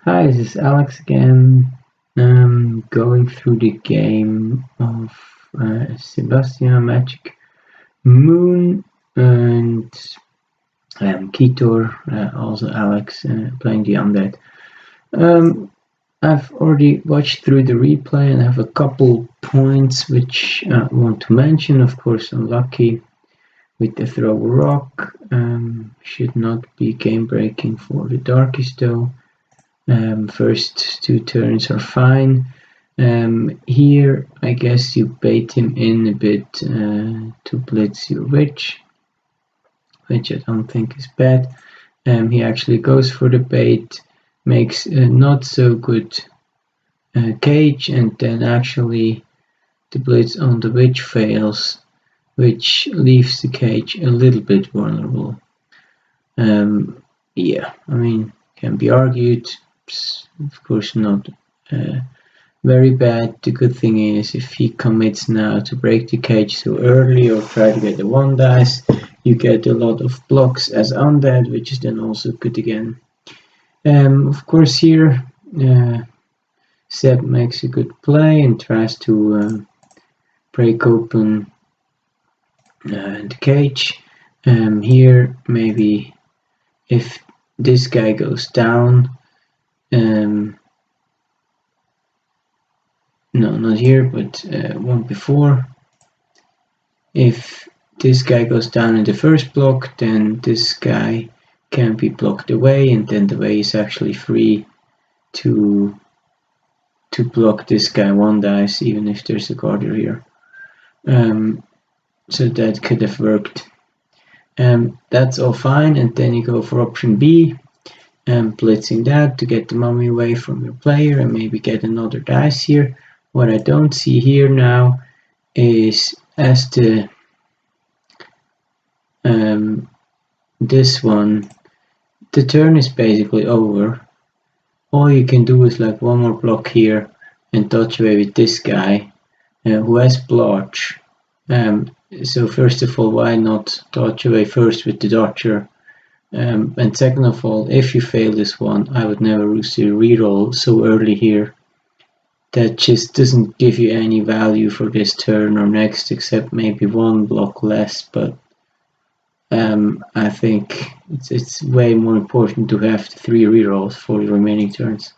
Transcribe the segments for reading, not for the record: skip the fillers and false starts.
Hi, this is Alex again. Going through the game of Sebastian Magikmoon and Kithor, also Alex, playing the Undead. I've already watched through the replay and have a couple points which I want to mention. Of course, unlucky with the throw rock. Should not be game breaking for the Darkies though. First two turns are fine. Here, I guess you bait him in a bit to blitz your witch, which I don't think is bad. He actually goes for the bait, makes a not so good cage, and then actually the blitz on the witch fails, which leaves the cage a little bit vulnerable. Yeah, I mean, can be argued. Of course not very bad. The good thing is if he commits now to break the cage so early or try to get the 1 dice, you get a lot of blocks as Undead, which is then also good again. Of course here Seb makes a good play and tries to break open the cage. Here maybe if this guy goes down, no, not here, but one before. If this guy goes down in the first block, then this guy can be blocked away, and then the way is actually free to block this guy 1 dice, even if there's a guardian here. So that could have worked. That's all fine, and then you go for option B, blitzing that to get the mummy away from your player and maybe get another dice here. What I don't see here now is as the this one, the turn is basically over. All you can do is like one more block here and dodge away with this guy who has blotch. So first of all, why not dodge away first with the dodger? And second of all, if you fail this one, I would never use the reroll so early here. That just doesn't give you any value for this turn or next, except maybe 1 block less. But I think it's way more important to have the 3 rerolls for the remaining turns.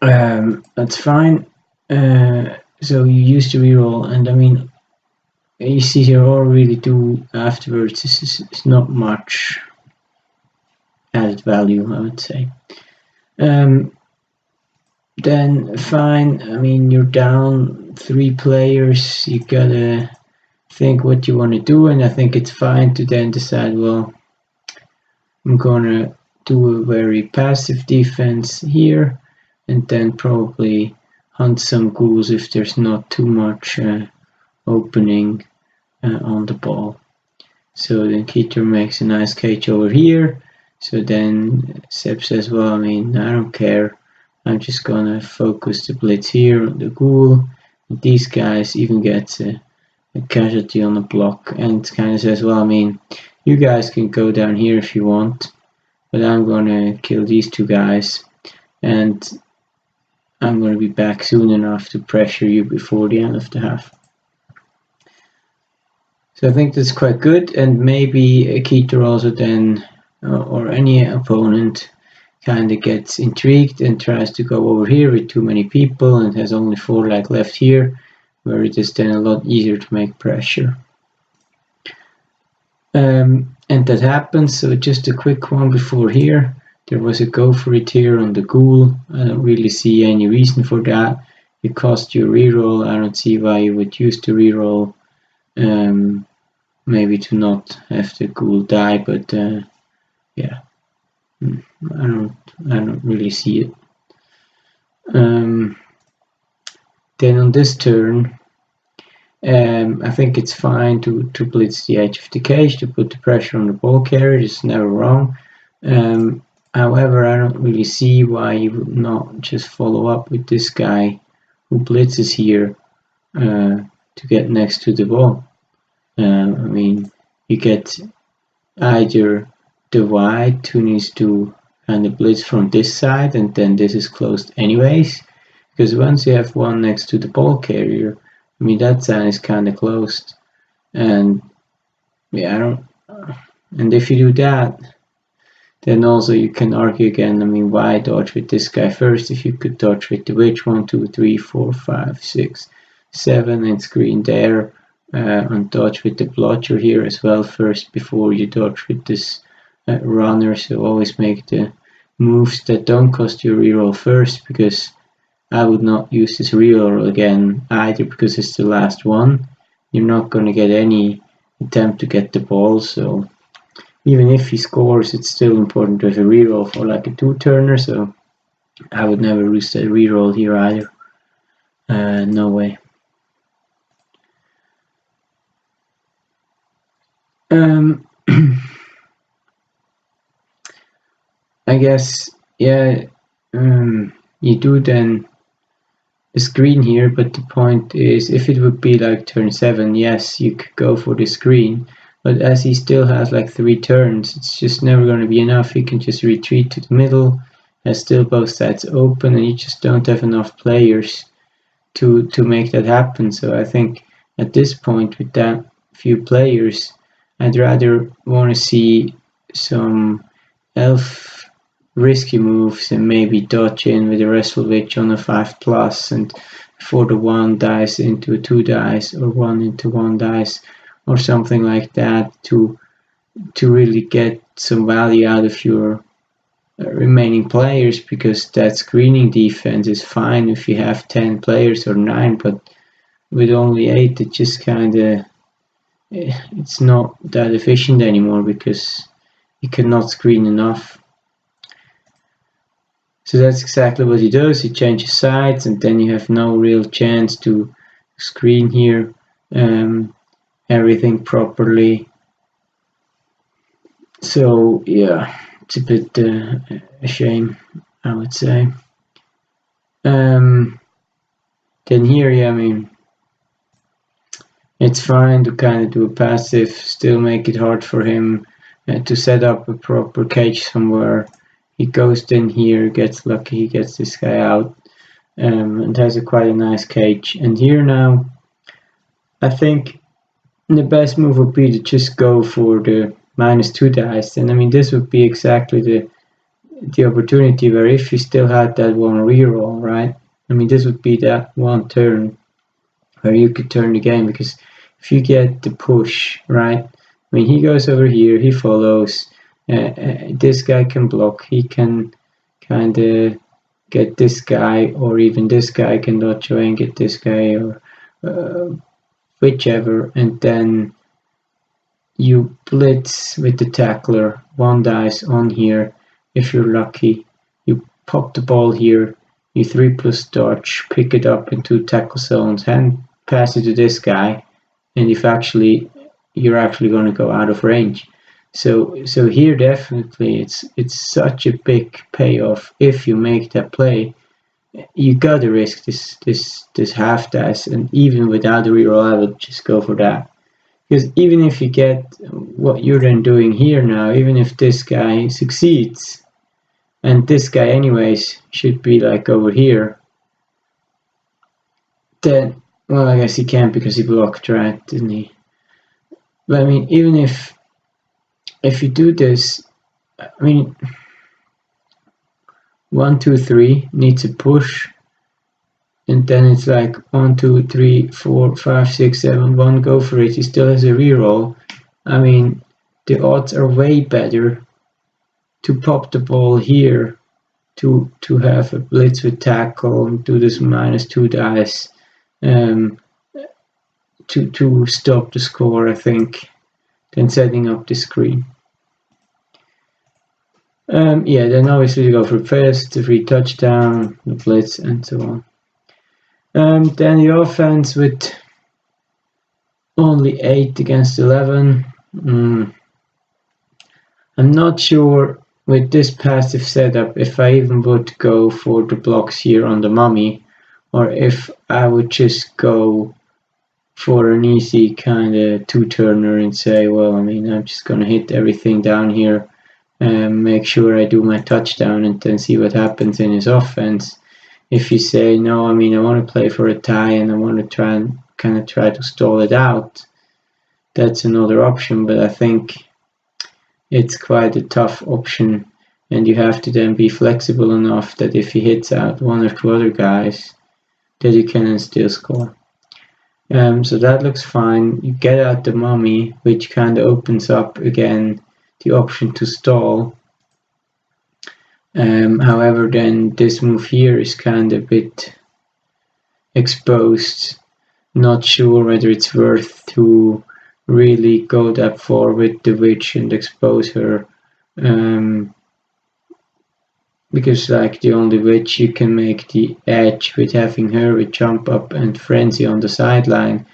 That's fine. So you use the reroll, and I mean, you see here all really do afterwards is not much added value, I would say. Then fine, I mean, you're down 3 players, you gotta think what you want to do, and I think it's fine to then decide, well, I'm gonna do a very passive defense here, and then probably hunt some ghouls if there's not too much opening on the ball. So then Kithor makes a nice cage over here. So then Seb says, well, I mean, I don't care. I'm just gonna focus the blitz here on the ghoul. These guys even get a casualty on the block, and kind of says, well, I mean, you guys can go down here if you want, but I'm gonna kill these 2 guys, and I'm gonna be back soon enough to pressure you before the end of the half. So I think that's quite good, and maybe Kithor also then, or any opponent, kind of gets intrigued and tries to go over here with too many people and has only 4 lag left here, where it is then a lot easier to make pressure. And that happens. So just a quick one before here. There was a go for it here on the ghoul. I don't really see any reason for that. It cost you a reroll. I don't see why you would use the reroll. Maybe to not have the ghoul die, but yeah, I don't really see it. Then on this turn, I think it's fine to blitz the edge of the cage to put the pressure on the ball carrier. It's never wrong. However, I don't really see why you would not just follow up with this guy who blitzes here to get next to the ball. I mean, you get either the white who needs to kind of blitz from this side, and then this is closed anyways. Because once you have one next to the ball carrier, I mean that side is kind of closed, and yeah, I don't. And if you do that, then also you can argue again. I mean, why dodge with this guy first if you could dodge with the witch? 1, 2, 3, 4, 5, 6, 7, and screen there, and dodge with the blotcher here as well first before you dodge with this runner. So always make the moves that don't cost you a reroll first, because I would not use this reroll again either, because it's the last one. You're not going to get any attempt to get the ball, so even if he scores, it's still important to have a reroll for like a 2-turner, so I would never use that reroll here either. No way. I guess, yeah, you do then a screen here, but the point is, if it would be like turn 7, yes, you could go for the screen, but as he still has like 3 turns, it's just never going to be enough. He can just retreat to the middle, has still both sides open, and you just don't have enough players to make that happen. So I think at this point, with that few players, I'd rather want to see some elf risky moves and maybe dodge in with a Wrestle Witch on a 5+, and for the 1 dice into a 2 dice, or 1 into 1 dice, or something like that, to really get some value out of your remaining players, because that screening defense is fine if you have 10 players or 9, but with only 8, it just kind of, it's not that efficient anymore, because you cannot screen enough. So that's exactly what he does. He changes sides, and then you have no real chance to screen here everything properly. So yeah, it's a bit a shame, I would say. Then here, yeah, I mean, it's fine to kind of do a passive, still make it hard for him to set up a proper cage somewhere. He goes in here, gets lucky, he gets this guy out, and has quite a nice cage. And here now, I think the best move would be to just go for the -2 dice. And I mean, this would be exactly the opportunity where if you still had that one reroll, right? I mean, this would be that one turn where you could turn the game, because if you get the push, right? I mean, he goes over here, he follows. This guy can block, he can kind of get this guy, or even this guy can dodge away and get this guy, or whichever, and then you blitz with the tackler, 1 dice on here. If you're lucky, you pop the ball here, you 3+ dodge, pick it up into tackle zones, and pass it to this guy, and you're actually going to go out of range. So here definitely it's such a big payoff if you make that play. You gotta risk this half dice, and even without the reroll, I would just go for that. Because even if you get what you're then doing here now, even if this guy succeeds, and this guy anyways should be like over here, then, well, I guess he can't because he blocked, right, didn't he? But I mean, even if you do this, I mean, 1, 2, 3 needs a push, and then it's like 1, 2, 3, 4, 5, 6, 7, 1, go for it. He still has a reroll. I mean, the odds are way better to pop the ball here, to have a blitz with tackle, and do this -2 dice, to stop the score, I think, than setting up the screen. Yeah, then obviously you go for fast, the free touchdown, the blitz, and so on. Then the offense with only 8 against 11. I'm not sure with this passive setup if I even would go for the blocks here on the mummy, or if I would just go for an easy kind of 2-turner and say, well, I mean, I'm just going to hit everything down here make sure I do my touchdown and then see what happens in his offense. If you say, no, I mean, I want to play for a tie and I want to try to stall it out, that's another option, but I think it's quite a tough option, and you have to then be flexible enough that if he hits out one or two other guys, that you can still score. So that looks fine. You get out the mummy, which kind of opens up again the option to stall. However, then this move here is kind of a bit exposed. Not sure whether it's worth to really go that far with the witch and expose her. Because like the only witch you can make the edge with having her with jump up and frenzy on the sideline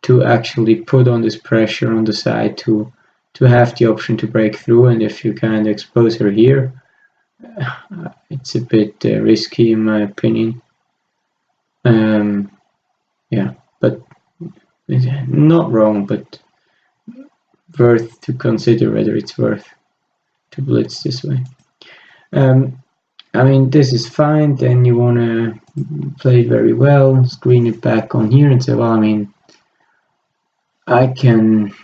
to actually put on this pressure on the side to have the option to break through. And if you kind of expose her here, it's a bit risky in my opinion. Yeah, but not wrong, but worth to consider whether it's worth to blitz this way. I mean, this is fine. Then you want to play it very well, screen it back on here and say, well, I mean, I can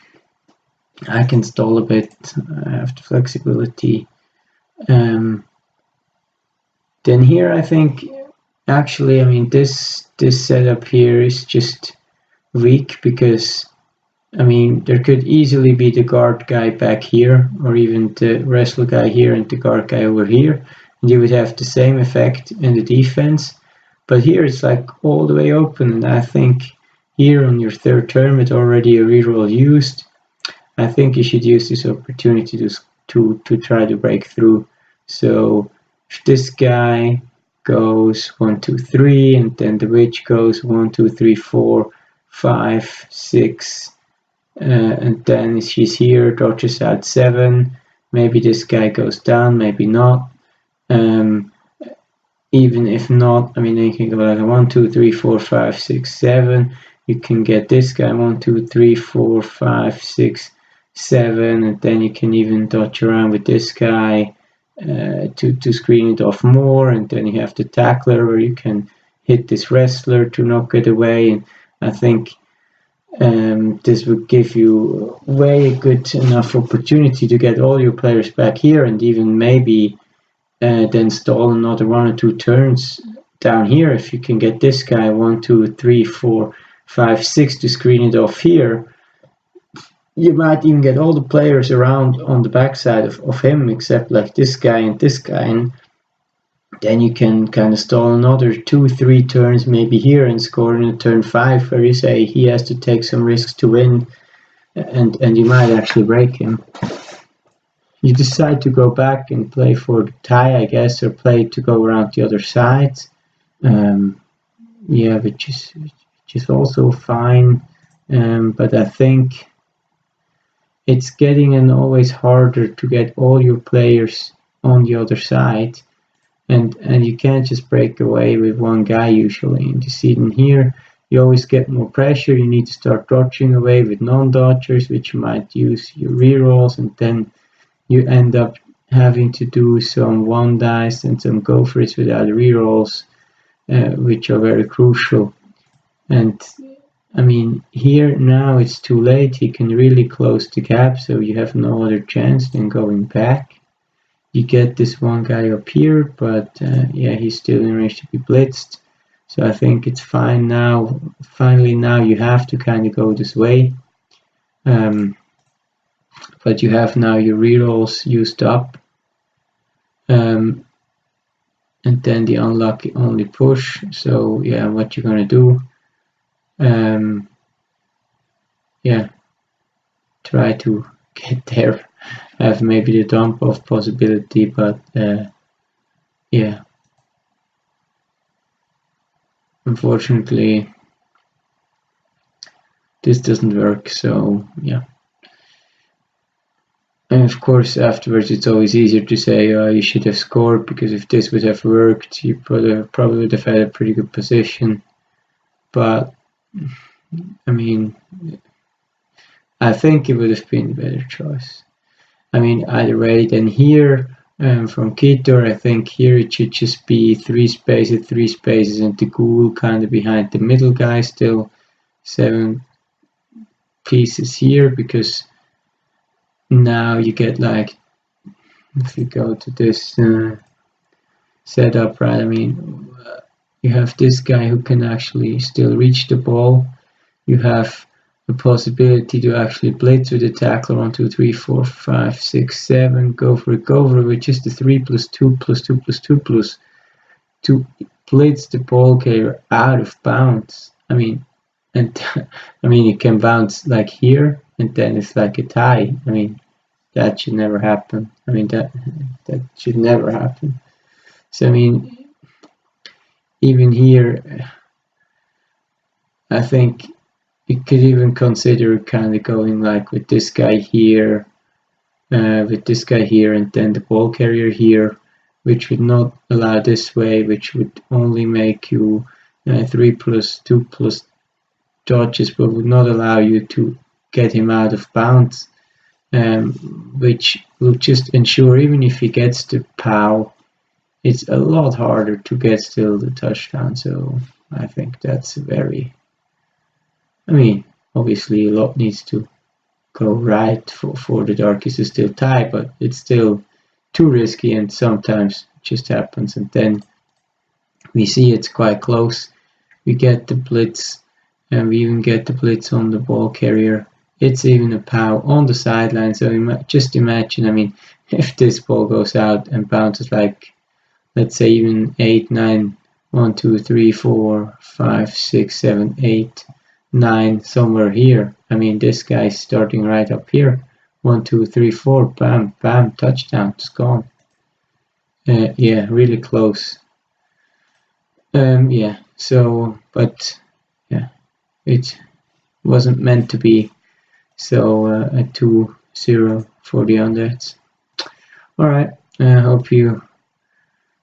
stall a bit. I have the flexibility. Then here, I think, actually, I mean, this setup here is just weak because, I mean, there could easily be the guard guy back here or even the wrestle guy here and the guard guy over here. And you would have the same effect in the defense. But here it's like all the way open. And I think here on your third turn with already a reroll used, I think you should use this opportunity to try to break through. So if this guy goes 1, 2, 3, and then the witch goes 1, 2, 3, 4, 5, 6, and then she's here, dodges out 7. Maybe this guy goes down, maybe not. Even if not, I mean, you can go like 1, 2, 3, 4, 5, 6, 7. You can get this guy 1, 2, 3, 4, 5, 6, 7, and then you can even dodge around with this guy to screen it off more. And then you have the tackler where you can hit this wrestler to knock it away. And I think this would give you way good enough opportunity to get all your players back here and even maybe then stall another 1 or 2 turns down here. If you can get this guy 1, 2, 3, 4, 5, 6 to screen it off here, you might even get all the players around on the backside of him except like this guy, and then you can kind of stall another 2, 3 turns maybe here and score in a turn 5 where you say he has to take some risks to win, and you might actually break him. You decide to go back and play for the tie, I guess, or play to go around the other side. Yeah, which is also fine. But I think it's getting always harder to get all your players on the other side. And you can't just break away with one guy usually. And you see in here, you always get more pressure. You need to start dodging away with non-dodgers, which might use your rerolls, and then you end up having to do some one dice and some gophers without rerolls, which are very crucial. And I mean, here now it's too late. He can really close the gap, so you have no other chance than going back. You get this one guy up here, but yeah, he's still in range to be blitzed. So I think it's fine now. Finally, now you have to kind of go this way. But you have now your rerolls used up. And then the unlucky only push. So yeah, what you're gonna do? Yeah, try to get there. Have maybe the dump off possibility, but yeah, unfortunately this doesn't work. So yeah. And of course, afterwards, it's always easier to say, you should have scored, because if this would have worked, you probably would have had a pretty good position. But, I mean, I think it would have been a better choice. I mean, either way, then here from Kithor, I think here it should just be 3 spaces, and the ghoul kind of behind the middle guy, still 7 pieces here, because now you get like, if you go to this setup, right, I mean, you have this guy who can actually still reach the ball. You have the possibility to actually blitz with the tackler 1, 2, 3, 4, 5, 6, 7, go for it, which is the 3+2+2+2+2 to blitz the ball carrier out of bounds. I mean, and I mean, it can bounce like here, and then it's like a tie. I mean, that should never happen. I mean, that should never happen. So I mean, even here, I think you could even consider kind of going like with this guy here, and then the ball carrier here, which would not allow this way, which would only make you 3+2+ dodges, but would not allow you to get him out of bounds, which will just ensure even if he gets the POW, it's a lot harder to get still the touchdown. So I think that's very, I mean, obviously a lot needs to go right for the darkies to still tie, but it's still too risky, and sometimes it just happens. And then we see it's quite close. We get the blitz, and we even get the blitz on the ball carrier. It's even a POW on the sideline. So just imagine, I mean, if this ball goes out and bounces like, let's say even 8, 9, 1, 2, 3, 4, 5, 6, 7, 8, 9, somewhere here. I mean, this guy's starting right up here. 1, 2, 3, 4, bam, bam, touchdown, it's gone. Yeah, really close. Yeah, so, but yeah, it wasn't meant to be. So a 2-0 for the Undeads. Alright, I hope you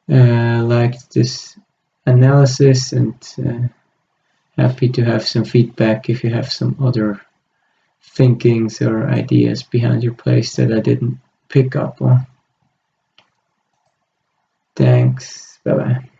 liked this analysis, and happy to have some feedback if you have some other thinkings or ideas behind your plays that I didn't pick up on. Thanks, bye bye.